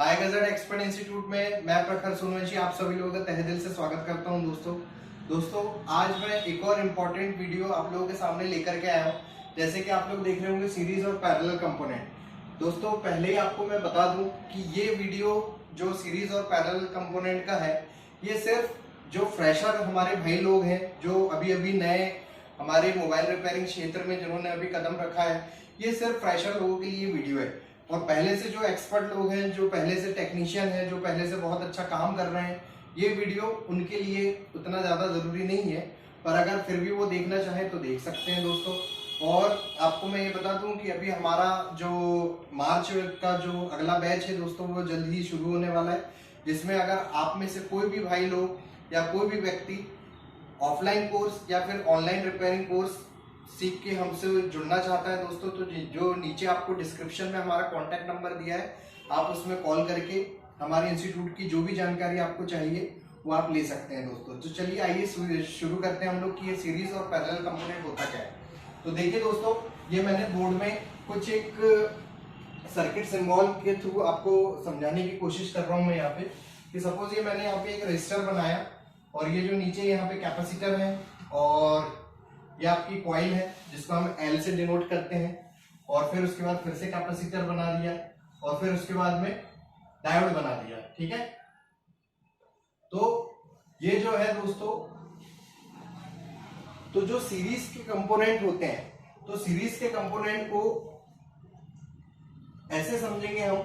बायगजट expert institute में मैं प्रखर सोनवंशी आप सभी लोगों का तहे दिल से स्वागत करता हूं। दोस्तों आज मैं एक और इम्पोर्टेंट वीडियो आप लोगों के सामने लेकर के आया हूं। जैसे कि आप लोग देख रहे होंगे सीरीज और पैरेलल कंपोनेंट। दोस्तों पहले ही आपको मैं बता दूं कि ये वीडियो जो सीरीज और पैरेलल कंपोनेंट का है, ये सिर्फ जो फ्रेशर हमारे भाई लोग हैं, जो अभी अभी नए हमारे मोबाइल रिपेयरिंग क्षेत्र में जिन्होंने अभी कदम रखा है, ये सिर्फ फ्रेशर लोगों के लिए वीडियो है। और पहले से जो एक्सपर्ट लोग हैं, जो पहले से टेक्नीशियन हैं, जो पहले से बहुत अच्छा काम कर रहे हैं, ये वीडियो उनके लिए उतना ज़्यादा ज़रूरी नहीं है। पर अगर फिर भी वो देखना चाहें तो देख सकते हैं दोस्तों। और आपको मैं ये बता दूं कि अभी हमारा जो मार्च का जो अगला बैच है दोस्तों, वो जल्द ही शुरू होने वाला है, जिसमें अगर आप में से कोई भी भाई लोग या कोई भी व्यक्ति ऑफलाइन कोर्स या फिर ऑनलाइन रिपेयरिंग कोर्स सीख के हमसे जुड़ना चाहता है दोस्तों, तो जो नीचे आपको डिस्क्रिप्शन में हमारा कॉन्टैक्ट नंबर दिया है, आप उसमें कॉल करके हमारे इंस्टीट्यूट की जो भी जानकारी आपको चाहिए वो आप ले सकते हैं दोस्तों। तो चलिए आइए शुरू करते हैं हम लोग कि ये सीरीज और पैरेलल कंपोनेंट होता क्या है। तो देखिए दोस्तों, ये मैंने बोर्ड में कुछ एक सर्किट सिंबल के थ्रू आपको समझाने की कोशिश कर रहा हूँ मैं यहाँ पे, कि सपोज ये मैंने यहाँ पे एक रजिस्टर बनाया और ये जो नीचे यहाँ पे कैपेसिटर है और ये आपकी कॉइल है जिसको हम L से डिनोट करते हैं, और फिर उसके बाद फिर से कैपेसिटर बना दिया और फिर उसके बाद में डायोड बना दिया। ठीक है, तो ये जो है दोस्तों, तो जो सीरीज के कंपोनेंट होते हैं, तो सीरीज के कंपोनेंट को ऐसे समझेंगे हम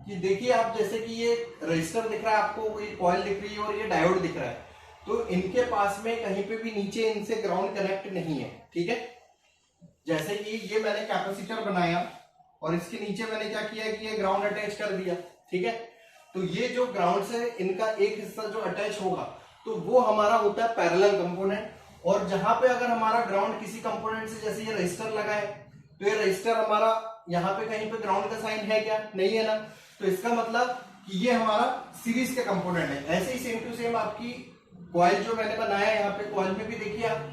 कि देखिए आप, जैसे कि ये रजिस्टर दिख रहा है आपको, ये कॉइल दिख रही है और ये डायोड दिख रहा है, तो इनके पास में कहीं पे भी नीचे इनसे ग्राउंड कनेक्ट नहीं है। ठीक है, जैसे कि ये मैंने कैपेसिटर बनाया और इसके नीचे मैंने क्या किया कि ये ग्राउंड अटैच कर दिया। ठीक है, तो ये जो ग्राउंड से इनका एक हिस्सा जो अटैच होगा, तो वो हमारा होता है पैरेलल कंपोनेंट। और जहां पे अगर हमारा ग्राउंड किसी कंपोनेंट से, जैसे ये रजिस्टर लगा है, तो ये रजिस्टर हमारा यहाँ पे कहीं पे ग्राउंड का साइन है क्या? नहीं है ना, तो इसका मतलब कि ये हमारा सीरीज का कंपोनेंट है। ऐसे ही सेम टू सेम आपकी कॉइल जो मैंने बनाया है, यहाँ पे कॉइल में भी देखिए आप,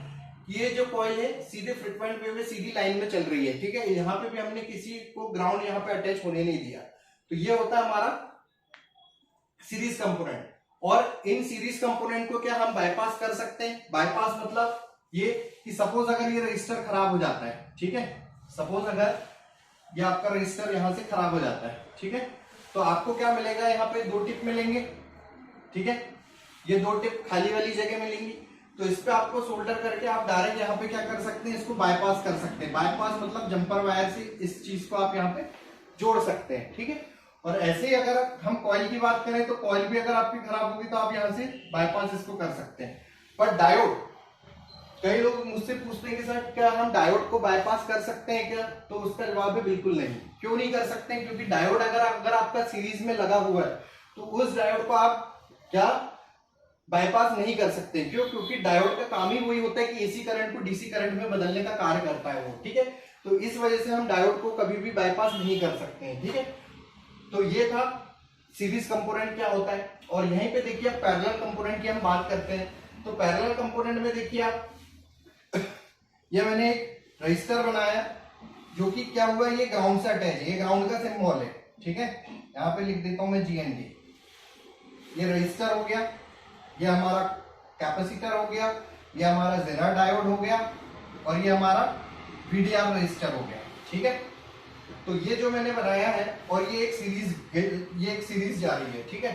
ये जो कॉइल है सीधे फ्रीक्वेंट वेव में सीधी लाइन में चल रही है। ठीक है, यहाँ पे भी हमने किसी को ग्राउंड यहाँ पे अटैच होने नहीं दिया, तो ये होता है हमारा सीरीज कंपोनेंट। और इन सीरीज कंपोनेंट को क्या हम बाईपास कर सकते हैं? बाईपास मतलब ये कि सपोज अगर ये रजिस्टर खराब हो जाता है, ठीक है, सपोज अगर ये आपका रजिस्टर यहां से खराब हो जाता है, ठीक है, तो आपको क्या मिलेगा? यहाँ पे दो टिप मिलेंगे। ठीक है, ये दो टिप खाली वाली जगह मिलेंगी, तो इस पे आपको सोल्डर करके आप डायरेक्ट यहाँ पे क्या कर सकते हैं, इसको बाईपास कर सकते हैं। बाईपास मतलब जंपर वायर से इस चीज को आप यहाँ पे जोड़ सकते हैं। ठीक है, और ऐसे ही अगर हम कॉइल की बात करें, तो कॉइल भी अगर आपकी खराब होगी तो आप यहाँ से बाईपास इसको कर सकते हैं। पर डायोड, कई लोग मुझसे पूछते हैं कि सर क्या हम डायोड को बाईपास कर सकते हैं क्या? तो उसका जवाब है बिल्कुल नहीं। क्यों नहीं कर सकते? क्योंकि डायोड अगर आपका सीरीज में लगा हुआ है, तो उस डायोड को आप क्या बाईपास नहीं कर सकते। क्यों? क्योंकि डायोड का काम ही वही होता है कि एसी करंट को डीसी करंट में बदलने का कार्य करता है वो। ठीक है, तो इस वजह से हम डायोड को कभी भी बाईपास नहीं कर सकते हैं। ठीक है, तो ये था सीरीज कंपोनेंट क्या होता है। और यहीं पे देखिए आप पैरेलल कंपोनेंट की हम बात करते हैं, तो पैरेलल कंपोनेंट में देखिए आप, ये मैंने एक रजिस्टर बनाया जो कि क्या हुआ, ये ग्राउंड से अटैच है, ये ग्राउंड का सिंबल है। ठीक है, यहाँ पे लिख देता हूं मैं GND। ये रजिस्टर हो गया, ये हमारा कैपेसिटर हो गया, ये हमारा जेनर डायोड हो गया, और ये हमारा VDR रजिस्टर हो गया। ठीक है, तो ये जो मैंने बनाया है, और ये एक सीरीज जा रही है। ठीक है,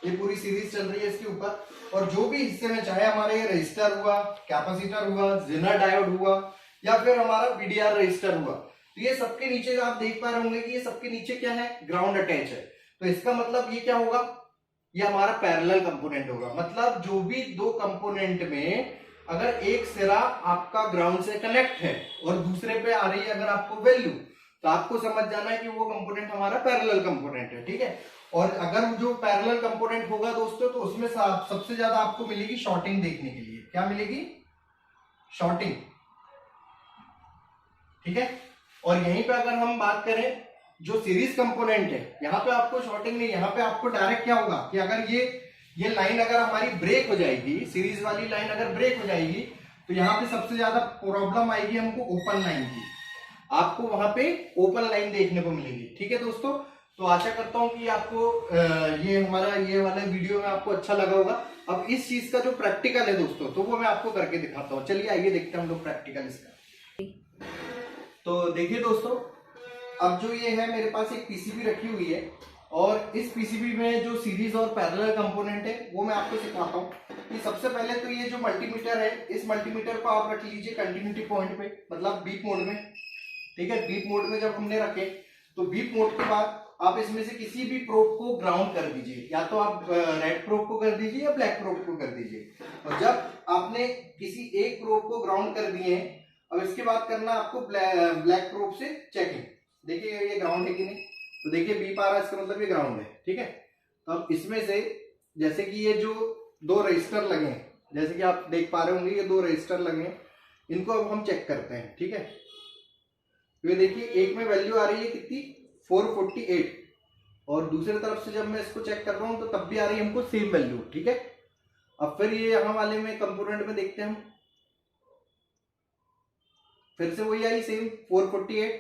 ये पूरी सीरीज चल रही है इसके ऊपर, और जो भी हिस्से में, चाहे हमारा ये रजिस्टर हुआ, कैपेसिटर हुआ, जेनर डायोड हुआ, या फिर हमारा VDR रजिस्टर हुआ, तो ये सबके नीचे आप देख पा रहे होंगे कि ये सबके नीचे क्या है, ग्राउंड अटैच है। तो इसका मतलब ये क्या होगा, ये हमारा पैरेलल कंपोनेंट होगा। मतलब जो भी दो कंपोनेंट में अगर एक सिरा आपका ग्राउंड से कनेक्ट है और दूसरे पे आ रही है अगर आपको वैल्यू, तो आपको समझ जाना है कि वो कंपोनेंट हमारा पैरेलल कंपोनेंट है। ठीक है, और अगर जो पैरेलल कंपोनेंट होगा दोस्तों, तो उसमें सबसे ज्यादा आपको मिलेगी शॉर्टिंग देखने के लिए। क्या मिलेगी? शॉर्टिंग। ठीक है, और यहीं पे अगर हम बात करें जो सीरीज कंपोनेंट है, यहाँ पे आपको शॉर्टिंग नहीं, यहाँ पे आपको डायरेक्ट क्या होगा कि अगर ये लाइन अगर हमारी ब्रेक हो जाएगी, सीरीज वाली लाइन अगर ब्रेक हो जाएगी, तो यहाँ पे सबसे ज्यादा प्रॉब्लम आएगी हमको ओपन लाइन की। आपको वहां पे ओपन लाइन देखने को मिलेगी। ठीक है दोस्तों, तो आशा करता हूँ कि आपको ये हमारा ये वाला वीडियो में आपको अच्छा लगा होगा। अब इस चीज का जो प्रैक्टिकल है दोस्तों, तो वो मैं आपको करके दिखाता हूँ। चलिए आइए देखते हैं हम लोग प्रैक्टिकल इसका। तो देखिए दोस्तों, अब जो ये है मेरे पास एक पीसीबी रखी हुई है, और इस पीसीबी में जो सीरीज और पैरेलल कंपोनेंट है वो मैं आपको सिखाता हूँ। कि सबसे पहले तो ये जो मल्टीमीटर है, इस मल्टीमीटर को आप रख लीजिए कंटिन्यूटी पॉइंट पे, मतलब बीप मोड में। ठीक है, बीप मोड में जब हमने रखे तो बीप मोड के बाद आप इसमें से किसी भी प्रोब को ग्राउंड कर दीजिए, या तो आप रेड प्रोब को कर दीजिए या ब्लैक प्रोब को कर दीजिए। और जब आपने किसी एक प्रोब को ग्राउंड कर दिए, अब इसके बाद करना आपको ब्लैक प्रोब से चेकिंग। देखिए ये ग्राउंड है कि नहीं, तो देखिए बीप आ रहा है, इसका मतलब ये ग्राउंड है। ठीक है, तो अब इसमें से जैसे कि ये जो दो रजिस्टर लगे हैं, जैसे कि आप देख पा रहे होंगे ये दो रजिस्टर लगे हैं, इनको अब हम चेक करते हैं। ठीक है, तो ये देखिए एक में वैल्यू आ रही है कितनी, 448, और दूसरी तरफ से जब मैं इसको चेक कर रहा हूं तो तब भी आ रही है हमको सेम वैल्यू। ठीक है, अब फिर ये यहां वाले में कंपोनेंट में देखते हैं हम, फिर से वही आई सेम 448,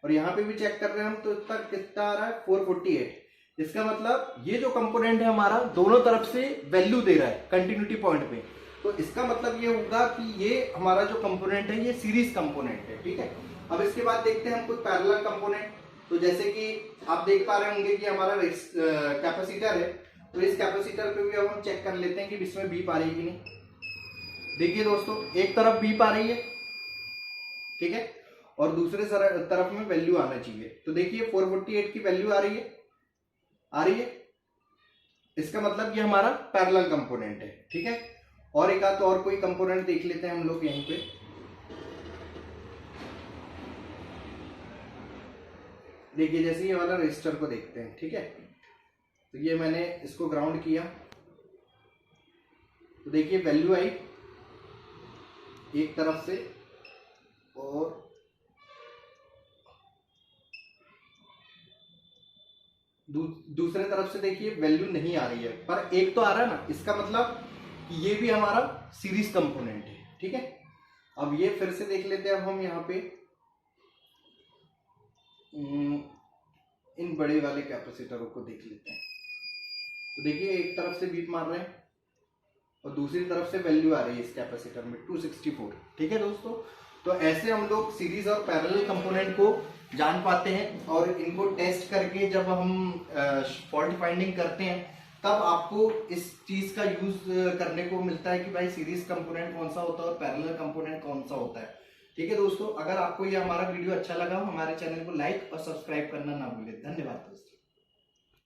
और यहाँ पे भी चेक कर रहे हैं हम तो इतना कितना आ रहा है 448। इसका मतलब ये जो कंपोनेंट है हमारा दोनों तरफ से वैल्यू दे रहा है कंटिन्यूटी पॉइंट पे, तो इसका मतलब ये होगा कि ये हमारा जो कंपोनेंट है ये सीरीज कंपोनेंट है। ठीक है, अब इसके बाद देखते हैं हम कुछ पैरेलल कंपोनेंट। तो जैसे कि आप देख पा रहे होंगे कि हमारा कैपेसिटर है, तो इस कैपेसिटर पे भी अब हम चेक कर लेते हैं कि इसमें बीप आ रही है कि नहीं। देखिए दोस्तों, एक तरफ बीप आ रही है, ठीक है, और दूसरे तरफ में वैल्यू आना चाहिए। तो देखिए 448 की वैल्यू आ रही है, इसका मतलब ये हमारा पैरेलल कंपोनेंट है। ठीक है, और एक आध और कोई कंपोनेंट देख लेते हैं हम लोग यहीं पे। देखिए जैसे ये वाला रजिस्टर को देखते हैं। ठीक है, तो ये मैंने इसको ग्राउंड किया, तो देखिए वैल्यू आई एक तरफ से, और दूसरे तरफ से देखिए वैल्यू नहीं आ रही है, पर एक तो आ रहा है ना, इसका मतलब कि ये भी हमारा सीरीज कंपोनेंट है। ठीक है, अब ये फिर से देख लेते हैं। अब हम यहाँ पे इन बड़े वाले कैपेसिटरों को देख लेते हैं। तो देखिए एक तरफ से बीप मार रहे हैं और दूसरी तरफ से वैल्यू आ रही है इस कैपेसिटर में 264। ठीक है दोस्तों, तो ऐसे हम लोग सीरीज और पैरेलल कंपोनेंट को जान पाते हैं, और इनको टेस्ट करके जब हम फॉल्ट फाइंडिंग करते हैं तब आपको इस चीज का यूज करने को मिलता है कि भाई सीरीज कंपोनेंट कौन सा होता है और पैरेलल कंपोनेंट कौन सा होता है। ठीक है दोस्तों, अगर आपको ये हमारा वीडियो अच्छा लगा, हमारे चैनल को लाइक और सब्सक्राइब करना ना भूलें। धन्यवाद दोस्तों।